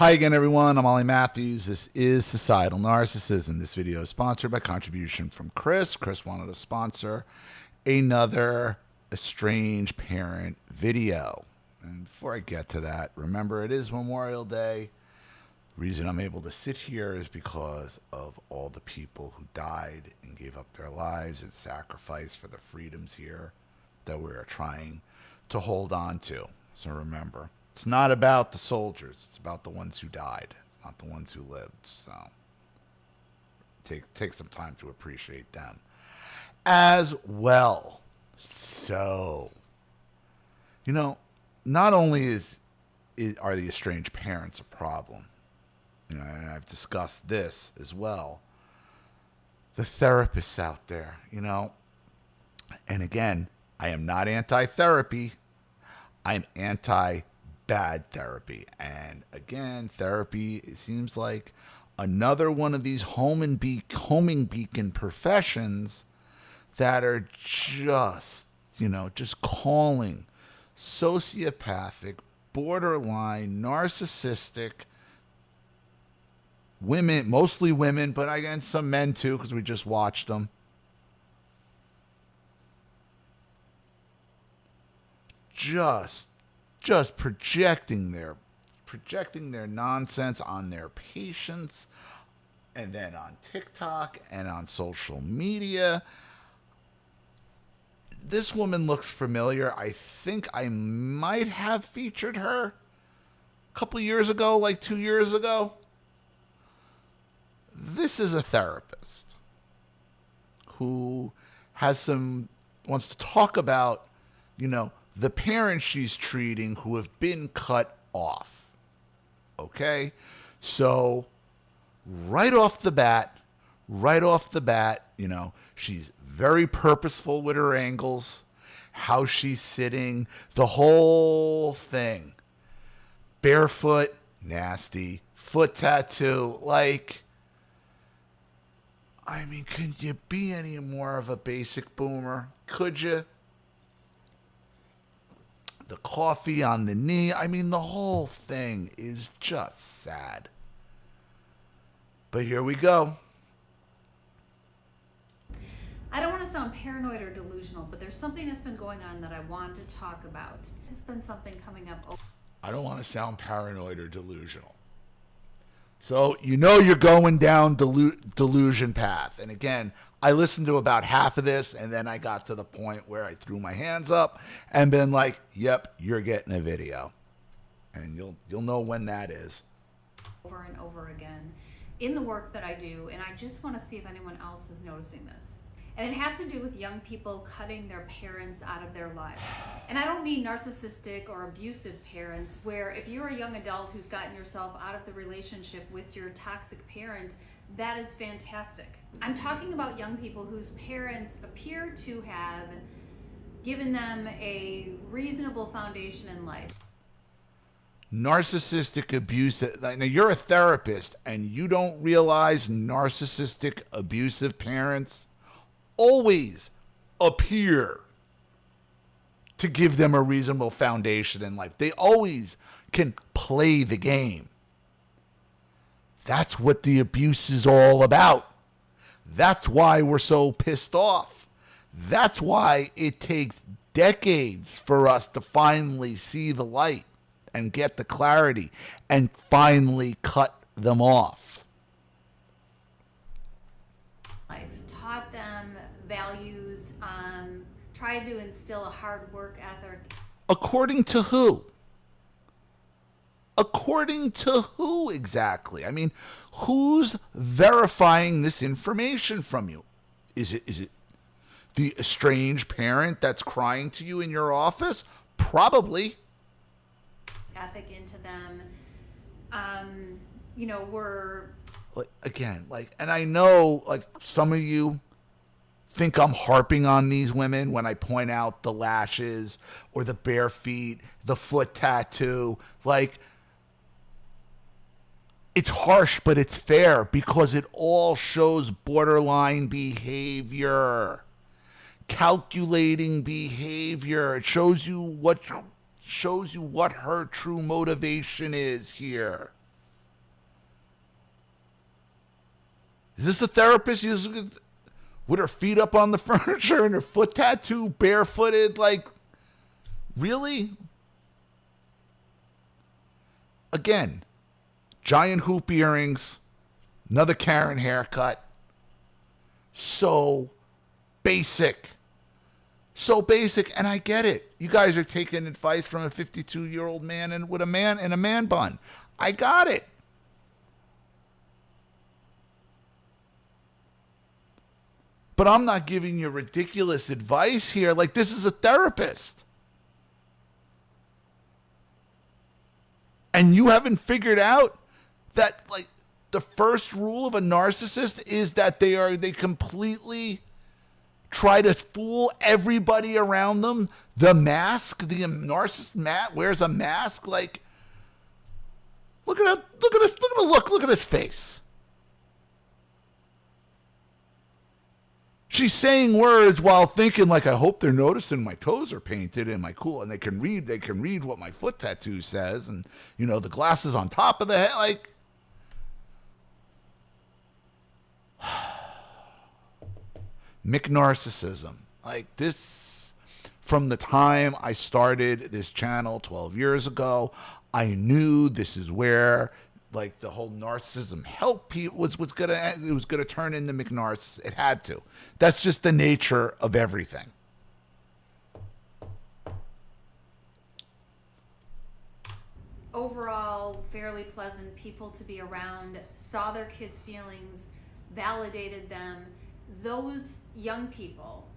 Hi again, everyone. I'm Ollie Matthews. This is Societal Narcissism. This video is sponsored by contribution from Chris. Chris wanted to sponsor another estranged parent video. And before I get to that, remember it is Memorial Day. The reason I'm able to sit here is because of all the people who died and gave up their lives and sacrificed for the freedoms here that we're trying to hold on to. So remember, it's not about the soldiers. It's about the ones who died. It's not the ones who lived. So take some time to appreciate them as well. So, not only are the estranged parents a problem, and I've discussed this as well, the therapists out there, and again, I am not anti-therapy. I'm anti-bad therapy. And again, therapy, it seems like another one of these homing beacon professions that are just calling sociopathic, borderline, narcissistic women, mostly women, but again, some men too, because we just watched them. Just projecting their nonsense on their patients, and then on TikTok and on social media. This woman looks familiar. I think I might have featured her a couple years ago, like 2 years ago. This is a therapist who wants to talk about, the parents she's treating who have been cut off. Okay? So right off the bat, she's very purposeful with her angles, how she's sitting, the whole thing. Barefoot, nasty, foot tattoo, can you be any more of a basic boomer? Could you? The coffee on the knee. The whole thing is just sad. But here we go. I don't want to sound paranoid or delusional, but there's something that's been going on that I want to talk about. It's been something coming up. I don't want to sound paranoid or delusional. So you're going down delusion path. And again, I listened to about half of this, and then I got to the point where I threw my hands up and been like, yep, you're getting a video. And you'll know when that is. Over and over again in the work that I do, and I just want to see if anyone else is noticing this. And it has to do with young people cutting their parents out of their lives. And I don't mean narcissistic or abusive parents, where if you're a young adult who's gotten yourself out of the relationship with your toxic parent, that is fantastic. I'm talking about young people whose parents appear to have given them a reasonable foundation in life. Narcissistic abuse. Now, you're a therapist, and you don't realize narcissistic abusive parents always appear to give them a reasonable foundation in life. They always can play the game. That's what the abuse is all about. That's why we're so pissed off. That's why it takes decades for us to finally see the light and get the clarity and finally cut them off. I've taught them values, tried to instill a hard work ethic. According to who? According to who exactly? Who's verifying this information from you? Is it the estranged parent that's crying to you in your office? Probably. Ethic into them. And I know, some of you think I'm harping on these women when I point out the lashes or the bare feet, the foot tattoo. It's harsh, but it's fair because it all shows borderline behavior, calculating behavior. It shows you what her true motivation is here. Is this the therapist using with her feet up on the furniture and her foot tattoo, barefooted? Like, really? Again, giant hoop earrings, another Karen haircut. So basic. So basic, and I get it. You guys are taking advice from a 52-year-old man and with a man in a man bun. I got it. But I'm not giving you ridiculous advice here. Like, this is a therapist. And you haven't figured out that, like, the first rule of a narcissist is that they completely try to fool everybody around them. The mask, the narcissist wears a mask. Like, look at his face. She's saying words while thinking, like, I hope they're noticing my toes are painted and my cool, and they can read what my foot tattoo says, and, you know, the glasses on top of the head, like. McNarcissism. Like, this, from the time I started this channel 12 years ago, I knew this is where, like, the whole narcissism help people was gonna turn into McNarcissism. It had to. That's just the nature of everything. Overall, fairly pleasant people to be around, saw their kids' feelings, validated them. Those young people,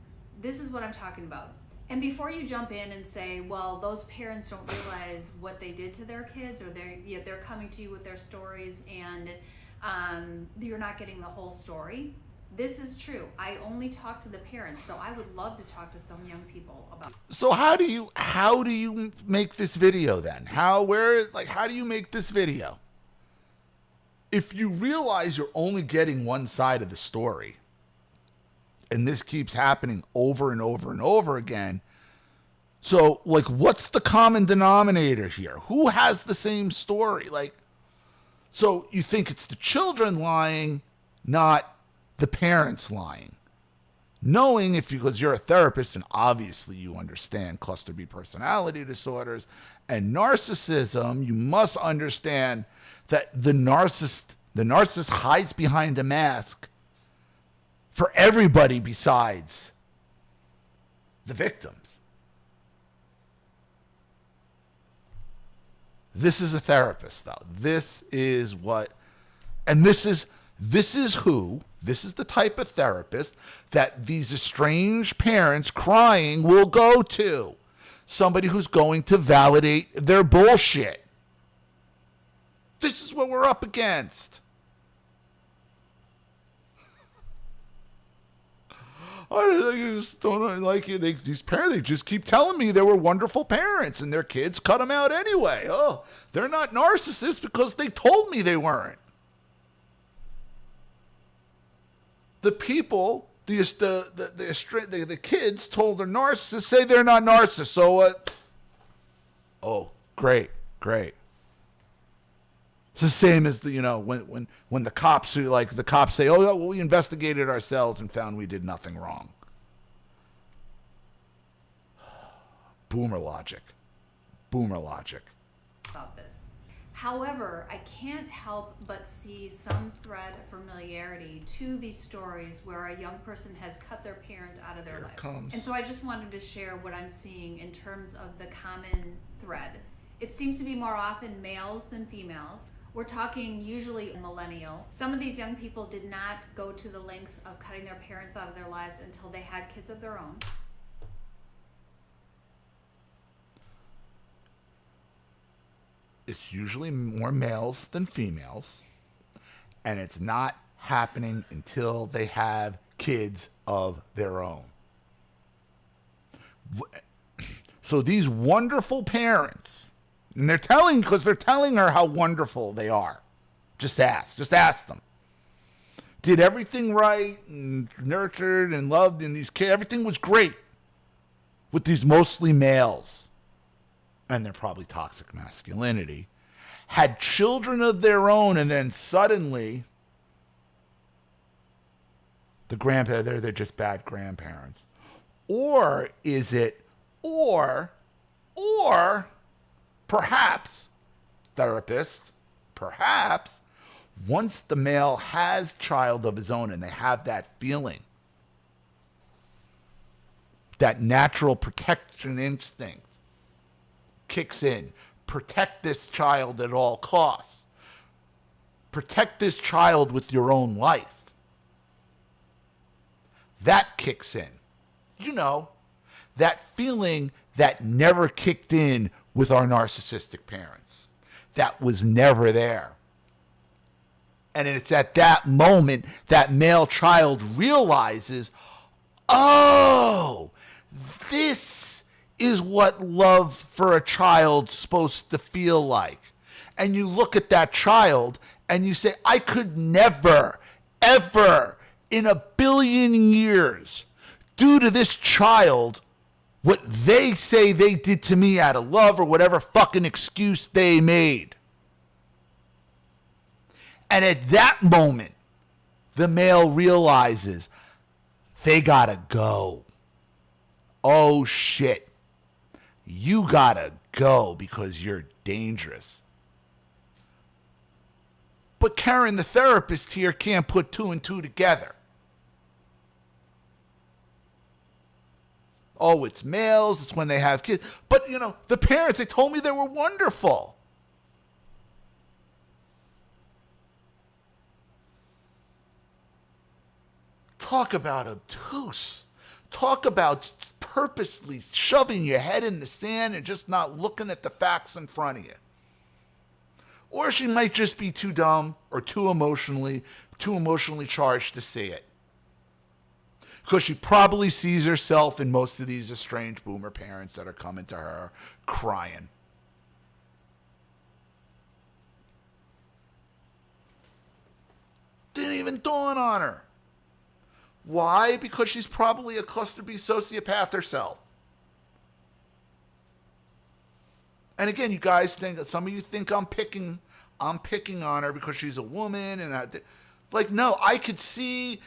this is what I'm talking about. And before you jump in and say, well, those parents don't realize what they did to their kids, or they're coming to you with their stories and you're not getting the whole story. This is true. I only talk to the parents, so I would love to talk to some young people about it. So how do you make this video then? How do you make this video? If you realize you're only getting one side of the story, and this keeps happening over and over and over again, so, like, what's the common denominator here? Who has the same story? Like, so you think it's the children lying, not the parents lying. Knowing, because you're a therapist and obviously you understand cluster B personality disorders and narcissism, you must understand that the narcissist hides behind a mask for everybody besides the victims. This is a therapist, though. This is the type of therapist that these estranged parents crying will go to. Somebody who's going to validate their bullshit. This is what we're up against. I just don't like it. These parents, they just keep telling me they were wonderful parents and their kids cut them out anyway. Oh, they're not narcissists because they told me they weren't. The people, the kids told their narcissists, say they're not narcissists. So, oh, great. It's the same as when the cops say, oh, well, we investigated ourselves and found we did nothing wrong. Boomer logic. About this. However, I can't help but see some thread of familiarity to these stories where a young person has cut their parent out of their life. And so I just wanted to share what I'm seeing in terms of the common thread. It seems to be more often males than females. We're talking usually millennial. Some of these young people did not go to the lengths of cutting their parents out of their lives until they had kids of their own. It's usually more males than females, and it's not happening until they have kids of their own. So these wonderful parents, and they're telling her how wonderful they are. Just ask them. Did everything right and nurtured and loved, and these kids, everything was great with these mostly males, and they're probably toxic masculinity, had children of their own, and then suddenly The grandparents, they're just bad grandparents. Or is it, or perhaps, therapist, perhaps, once the male has child of his own and they have that feeling, that natural protection instinct kicks in. Protect this child at all costs. Protect this child with your own life. That kicks in. You know, that feeling that never kicked in with our narcissistic parents. That was never there. And it's at that moment that male child realizes, oh, this is what love for a child's supposed to feel like. And you look at that child and you say, I could never, ever, in a billion years, do to this child what they say they did to me out of love or whatever fucking excuse they made. And at that moment, the male realizes they gotta go. Oh shit. You gotta go because you're dangerous. But Karen, the therapist here, can't put two and two together. Oh, it's males, it's when they have kids. But, you know, the parents, they told me they were wonderful. Talk about obtuse. Talk about purposely shoving your head in the sand and just not looking at the facts in front of you. Or she might just be too dumb or too emotionally charged to see it. Because she probably sees herself in most of these estranged boomer parents that are coming to her crying. Didn't even dawn on her. Why? Because she's probably a cluster B sociopath herself. And again, you guys think, some of you think I'm picking on her because she's a woman and that. Like, no, I could see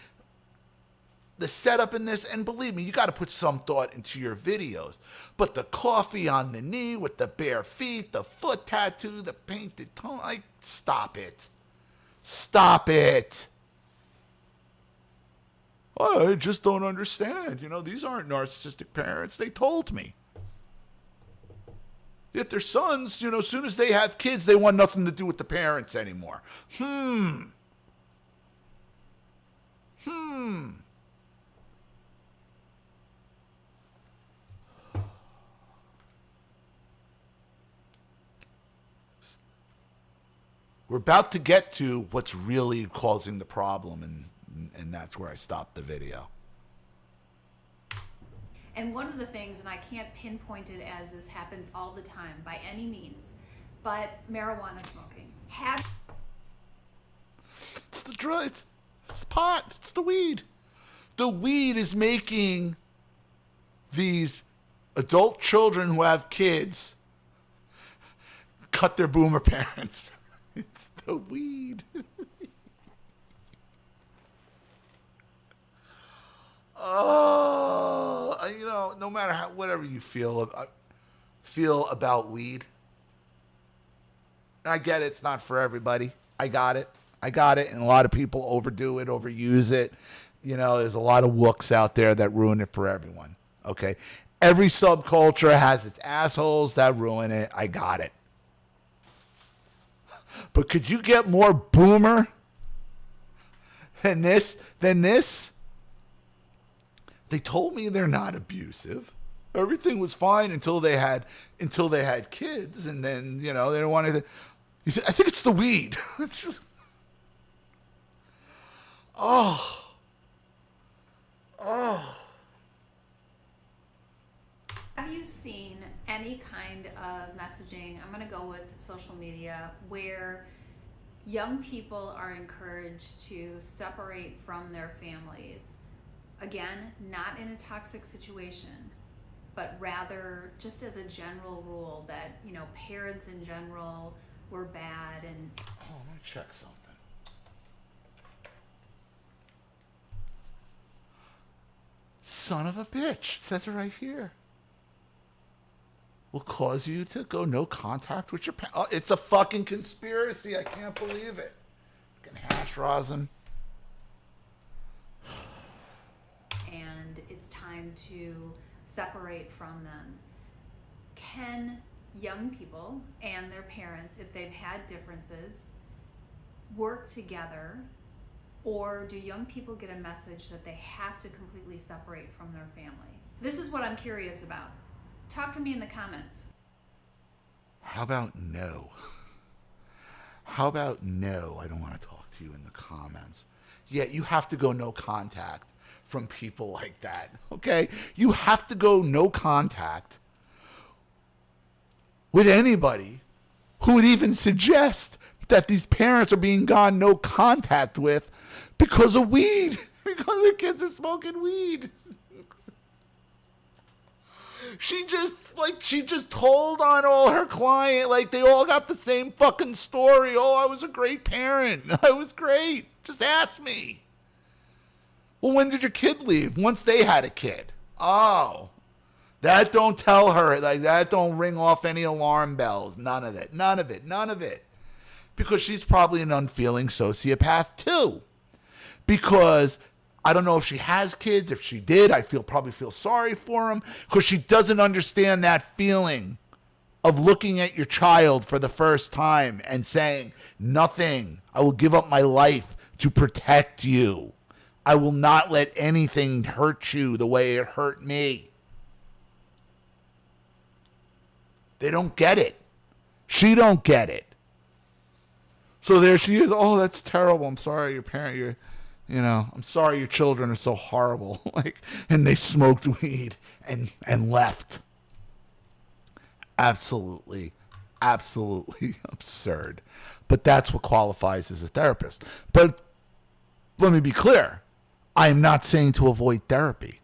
the setup in this, and believe me, you got to put some thought into your videos. But the coffee on the knee with the bare feet, the foot tattoo, the painted tongue, like, stop it. Stop it. I just don't understand. You know, these aren't narcissistic parents. They told me. Yet their sons, you know, as soon as they have kids, they want nothing to do with the parents anymore. We're about to get to what's really causing the problem, and that's where I stopped the video. And one of the things, and I can't pinpoint it as this happens all the time by any means, but marijuana smoking. It's the drug, it's the pot, it's the weed. The weed is making these adult children who have kids cut their boomer parents. It's the weed. Oh, you know, no matter how, whatever you feel about weed, I get it. It's not for everybody. I got it. And a lot of people overdo it, overuse it. You know, there's a lot of wooks out there that ruin it for everyone. Okay. Every subculture has its assholes that ruin it. I got it. But could you get more boomer than this? They told me they're not abusive. Everything was fine until they had kids, and then, you know, they don't want anything. I think it's the weed. It's just, oh. Have you seen any kind of messaging, I'm going to go with social media, where young people are encouraged to separate from their families? Again, not in a toxic situation, but rather just as a general rule that, you know, parents in general were bad. And oh, let me check something. son of a bitch. It says it right here. Will cause you to go no contact with your parents. Oh, it's a fucking conspiracy. I can't believe it. Fucking hash rosin. And it's time to separate from them. Can young people and their parents, if they've had differences, work together? Or do young people get a message that they have to completely separate from their family? This is what I'm curious about. Talk to me in the comments. How about no? How about no? I don't want to talk to you in the comments. Yeah, you have to go no contact from people like that, okay? You have to go no contact with anybody who would even suggest that these parents are being gone no contact with because of weed, because their kids are smoking weed. She just told on all her client, like they all got the same fucking story. Oh, I was a great parent. I was great. Just ask me. Well, when did your kid leave? Once they had a kid. Oh, that don't tell her, like that don't ring off any alarm bells. None of it. None of it. None of it. Because she's probably an unfeeling sociopath too. Because I don't know if she has kids. If she did, I probably feel sorry for him because she doesn't understand that feeling of looking at your child for the first time and saying, nothing, I will give up my life to protect you. I will not let anything hurt you the way it hurt me. They don't get it. She don't get it. So there she is. Oh, that's terrible. I'm sorry, your parent, I'm sorry your children are so horrible. And they smoked weed and left. Absolutely, absolutely absurd. But that's what qualifies as a therapist. But let me be clear. I am not saying to avoid therapy.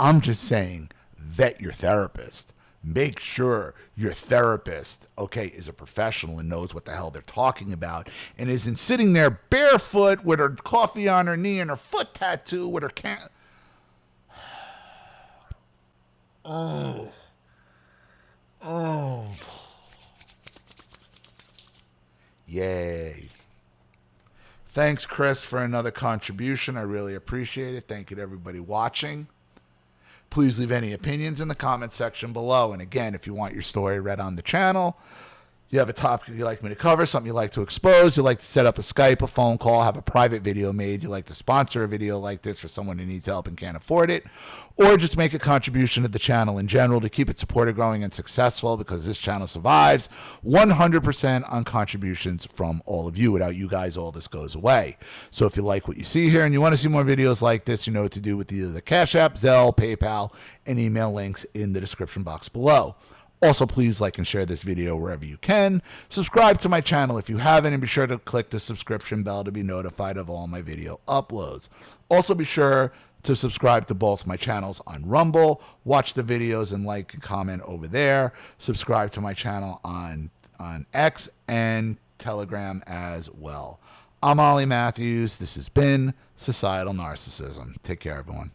I'm just saying vet your therapist. Make sure your therapist, is a professional and knows what the hell they're talking about and isn't sitting there barefoot with her coffee on her knee and her foot tattoo with her Oh. Yay. Thanks, Chris, for another contribution. I really appreciate it. Thank you to everybody watching. Please leave any opinions in the comment section below. And again, if you want your story read on the channel, you have a topic you'd like me to cover, something you'd like to expose, you'd like to set up a Skype, a phone call, have a private video made, you'd like to sponsor a video like this for someone who needs help and can't afford it, or just make a contribution to the channel in general to keep it supported, growing, and successful, because this channel survives 100% on contributions from all of you. Without you guys, all this goes away. So if you like what you see here and you want to see more videos like this, you know what to do with either the Cash App, Zelle, PayPal, and email links in the description box below. Also, please like and share this video wherever you can. Subscribe to my channel if you haven't, and be sure to click the subscription bell to be notified of all my video uploads. Also, be sure to subscribe to both my channels on Rumble. Watch the videos and like and comment over there. Subscribe to my channel on X and Telegram as well. I'm Ollie Matthews. This has been Societal Narcissism. Take care, everyone.